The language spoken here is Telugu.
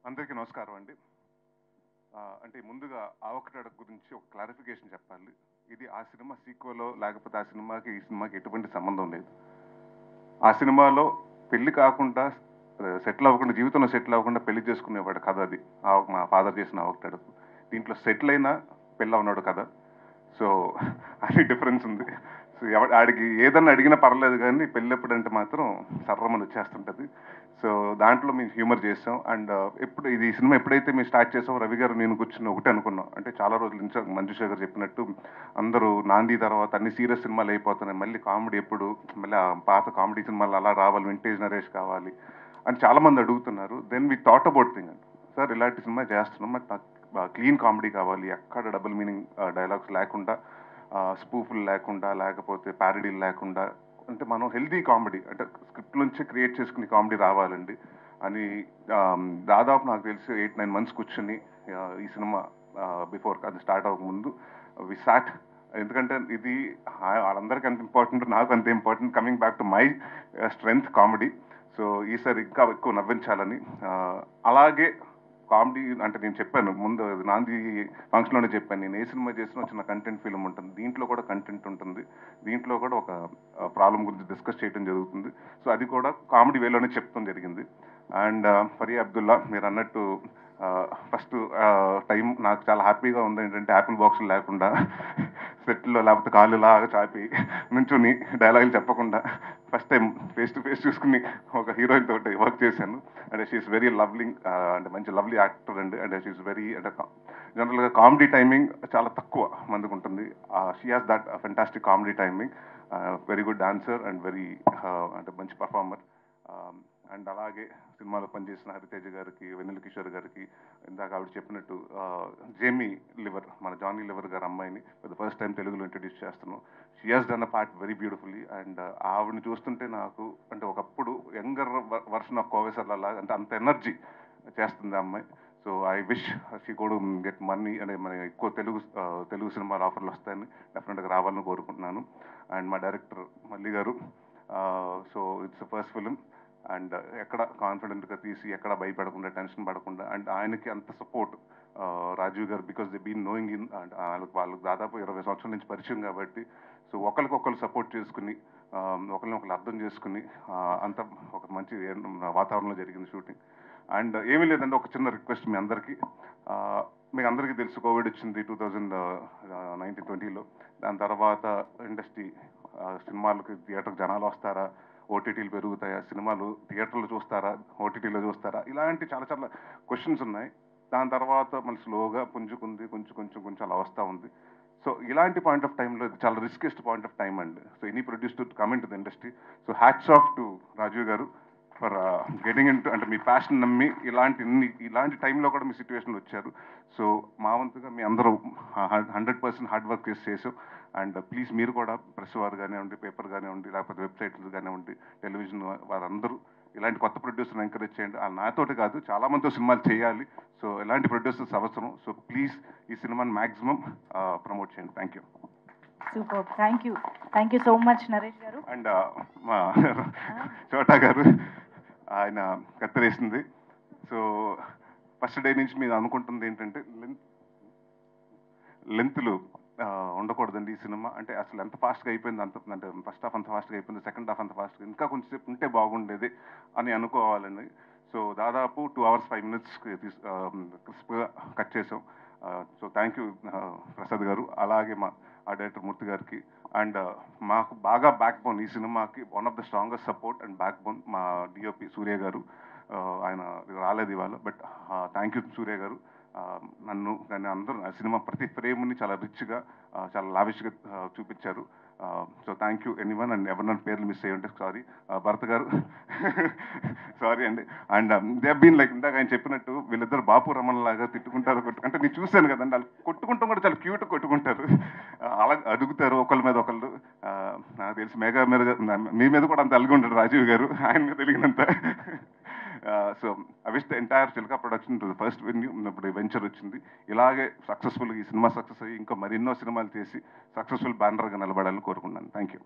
అందరికీ నమస్కారం అండి. అంటే ముందుగా ఆవకటాడ గురించి ఒక క్లారిఫికేషన్ చెప్పాలి. ఇది ఆ సినిమా సీక్వెలో లేకపోతే ఆ సినిమాకి ఈ సినిమాకి ఎటువంటి సంబంధం లేదు. ఆ సినిమాలో పెళ్లి కాకుండా సెటిల్ అవ్వకుండా జీవితంలో సెటిల్ అవ్వకుండా పెళ్లి చేసుకునేవాడు కథ అది. మా ఫాదర్ చేసిన ఆవకటాడకు. దీంట్లో సెటిల్ అయినా పెళ్ళి ఉన్నాడు కథ. సో అది డిఫరెన్స్ ఉంది. సో ఆడికి ఏదన్నా అడిగినా పర్లేదు కానీ పెళ్ళి ఎప్పుడంటే మాత్రం సర్రమని వచ్చేస్తుంటుంది. సో దాంట్లో మేము హ్యూమర్ చేసాం. అండ్ ఎప్పుడు ఇది సినిమా ఎప్పుడైతే మేము స్టార్ట్ చేసాం రవి గారు నేను కూర్చుని ఒకటే అనుకున్నాం. అంటే చాలా రోజుల నుంచి మంజుష గారు చెప్పినట్టు అందరూ నాంది తర్వాత అన్ని సీరియస్ సినిమాలు అయిపోతున్నాయి, మళ్ళీ కామెడీ ఎప్పుడు, మళ్ళీ ఆ పాత కామెడీ సినిమాలు అలా రావాలి, వింటేజ్ నరేష్ కావాలి అని చాలా మంది అడుగుతున్నారు. Then we thought about thing అండి, సార్ ఇలాంటి సినిమా చేస్తున్నాం బట్ నాకు క్లీన్ కామెడీ కావాలి, ఎక్కడ డబుల్ మీనింగ్ డైలాగ్స్ లేకుండా, స్పూఫులు లేకుండా, లేకపోతే ప్యారడీలు లేకుండా, అంటే మనం హెల్దీ కామెడీ అంటే స్క్రిప్ట్ నుంచి క్రియేట్ చేసుకునే కామెడీ రావాలండి అని దాదాపు నాకు తెలిసి 8-9 months కూర్చుని ఈ సినిమా బిఫోర్ అది స్టార్ట్ అవ్వకముందు వి సాట్. ఎందుకంటే ఇది వాళ్ళందరికీ అంత ఇంపార్టెంట్, నాకు అంత important, coming back to my strength comedy. So ఈసారి ఇంకా ఎక్కువ నవ్వించాలని, అలాగే కామెడీ అంటే నేను చెప్పాను ముందు నాంది ఫంక్షన్లోనే చెప్పాను, నేను ఏ సినిమా చేసినా చిన్న కంటెంట్ ఫిల్మ్ ఉంటుంది, దీంట్లో కూడా కంటెంట్ ఉంటుంది, దీంట్లో కూడా ఒక ప్రాబ్లం గురించి డిస్కస్ చేయడం జరుగుతుంది. సో అది కూడా కామెడీ వేలోనే చెప్తాం జరిగింది. అండ్ ఫరియా అబ్దుల్లా మీరు అన్నట్టు ఫస్ట్ టైం నాకు చాలా హ్యాపీగా ఉంది ఏంటంటే యాపిల్ బాక్సులు లేకుండా సెట్లో లేకపోతే కాళ్ళు లాగా చాపి నుంచుని డైలాగులు చెప్పకుండా first time face to face చూసుకుని ఒక హీరోయిన్ తోటి వర్క్ చేశాను. అంటే షీఈస్ వెరీ లవ్లింగ్, అంటే మంచి లవ్లీ యాక్టర్ అండి. అంటే షీఈస్ వెరీ అంటే జనరల్గా కామెడీ టైమింగ్ చాలా తక్కువ మందికి ఉంటుంది. She has that fantastic comedy timing, very good dancer and very అంటే మంచి పర్ఫార్మర్. అండ్ అలాగే సినిమాలో పనిచేసిన హరితేజ గారికి, వెన్నెల కిషోర్ గారికి, ఇందాక ఆవిడ చెప్పినట్టు జేమీ లివర్, మన జానీ లివర్ గారు అమ్మాయిని ఫర్ ద ఫస్ట్ టైం తెలుగులో ఇంట్రడ్యూస్ చేస్తున్నాం. She has done a part very beautifully. And ఆవిడని చూస్తుంటే నాకు అంటే ఒకప్పుడు యంగర్ వర్షన్ ఆఫ్ కోవేశ్వర్ లాగా అంటే అంత ఎనర్జీ చేస్తుంది ఆ అమ్మాయి. సో ఐ విష్ షీ కూడా గెట్ మనీ అంటే మన ఎక్కువ తెలుగు సినిమాల ఆఫర్లు వస్తాయని డెఫినెట్గా రావాలని కోరుకుంటున్నాను. అండ్ మా డైరెక్టర్ మల్లి గారు, so it's first film and ఎక్కడ కాన్ఫిడెంట్గా తీసి ఎక్కడ భయపడకుండా టెన్షన్ పడకుండా, అండ్ ఆయనకి అంత సపోర్ట్ రాజీవ్ గారు, because they been knowing in and వాళ్ళకి దాదాపు 20 సంవత్సరాల నుంచి పరిచయం కాబట్టి, సో ఒకరికొకరు సపోర్ట్ చేసుకుని ఒకరిని అర్థం చేసుకుని అంత ఒక మంచి వాతావరణంలో జరిగింది షూటింగ్. అండ్ ఏమీ లేదంటే ఒక చిన్న రిక్వెస్ట్ మీ అందరికీ, మీకు అందరికీ తెలుసు కోవిడ్ వచ్చింది 2019-20లో. దాని తర్వాత ఇండస్ట్రీ సినిమాలకి థియేటర్కి జనాలు వస్తారా, ఓటీటీలు పెరుగుతాయా, సినిమాలు థియేటర్లు చూస్తారా, ఓటీటీలో చూస్తారా, ఇలాంటి చాలా చాలా క్వశ్చన్స్ ఉన్నాయి. దాని తర్వాత మళ్ళీ స్లోగా పుంజుకుంది, కొంచెం అలా వస్తూ ఉంది. సో ఇలాంటి పాయింట్ ఆఫ్ టైంలో చాలా రిస్కెస్ట్ పాయింట్ ఆఫ్ టైం అండి. So any produce to come into the industry. So hats off to Rajiv గారు ఫర్ గెటింగ్ ఇన్ టు, అంటే మీ ప్యాషన్ నమ్మి ఇలాంటి టైంలో కూడా మీ సిచ్యువేషన్లో వచ్చారు. సో మా వంతుగా మీ అందరూ 100% హార్డ్ వర్క్ చేసాం. అండ్ ప్లీజ్ మీరు కూడా ప్రెస్ వారు కానివ్వండి, పేపర్ కానివ్వండి, లేకపోతే వెబ్సైట్లు కానివ్వండి, టెలివిజన్ వారందరూ ఇలాంటి కొత్త ప్రొడ్యూసర్ని ఎంకరేజ్ చేయండి. నాతోటి కాదు చాలా మందితో సినిమాలు చేయాలి. సో ఎలాంటి ప్రొడ్యూసర్స్ అవసరం. సో ప్లీజ్ ఈ సినిమాని మ్యాక్సిమం ప్రమోట్ చేయండి. Thank you. Super, thank you so much Naresh గారు. అండ్ మా చోటా గారు ఆయన కత్తిరేసింది. సో ఫస్ట్ డే నుంచి మీరు అనుకుంటుంది ఏంటంటే లెంత్లు ఉండకూడదండి ఈ సినిమా. అంటే అసలు ఎంత ఫాస్ట్గా అయిపోయింది, అంటే ఫస్ట్ హాఫ్ అంత ఫాస్ట్గా అయిపోయింది, సెకండ్ హాఫ్ అంత ఫాస్ట్గా, ఇంకా కొంచెంసేపు ఉంటే బాగుండేది అని అనుకోవాలండి. సో దాదాపు 2 hours 5 minutes క్రిస్ప్గా కట్ చేసాం. సో థ్యాంక్ యూ ప్రసాద్ గారు, అలాగే మా డైరెక్టర్ మూర్తి గారికి. అండ్ మాకు బాగా బ్యాక్ బోన్ ఈ సినిమాకి, one of the strongest support and back bone మా డిఓపి సూర్య గారు. ఆయన రాలేదు ఇవాళ, బట్ థ్యాంక్ యూ సూర్య గారు. నన్ను కానీ అందరూ ఆ సినిమా ప్రతి ఫ్రేమ్ని చాలా రిచ్గా, చాలా లావిష్గా చూపించారు. So thank you anyone. And ఎవరినైనా పేర్లు మిస్ అయ్యి ఉంటే సారీ. భరత్ గారు సారీ అండి. అండ్ దే బీన్ లైక్ ఇందాక ఆయన చెప్పినట్టు వీళ్ళిద్దరు బాపు రమణ లాగా తిట్టుకుంటారు, అంటే నేను చూశాను కదండి, వాళ్ళు కొట్టుకుంటాం కూడా చాలా క్యూట్ కొట్టుకుంటారు, అలా అడుగుతారు ఒకళ్ళ మీద ఒకళ్ళు. నాకు తెలిసి మెగా మీద మీ మీద కూడా అంత అలిగి ఉంటాడు రాజీవ్ గారు, ఆయన మీద తెలిగినంత. So I wish the entire Chilaka production to the first venue. ఇప్పుడు వెంచర్ వచ్చింది, ఇలాగే సక్సెస్ఫుల్గా ఈ సినిమా సక్సెస్ అయ్యి ఇంకా మరెన్నో సినిమాలు చేసి సక్సెస్ఫుల్ బ్యానర్గా నిలబడాలని కోరుకున్నాను. Thank you.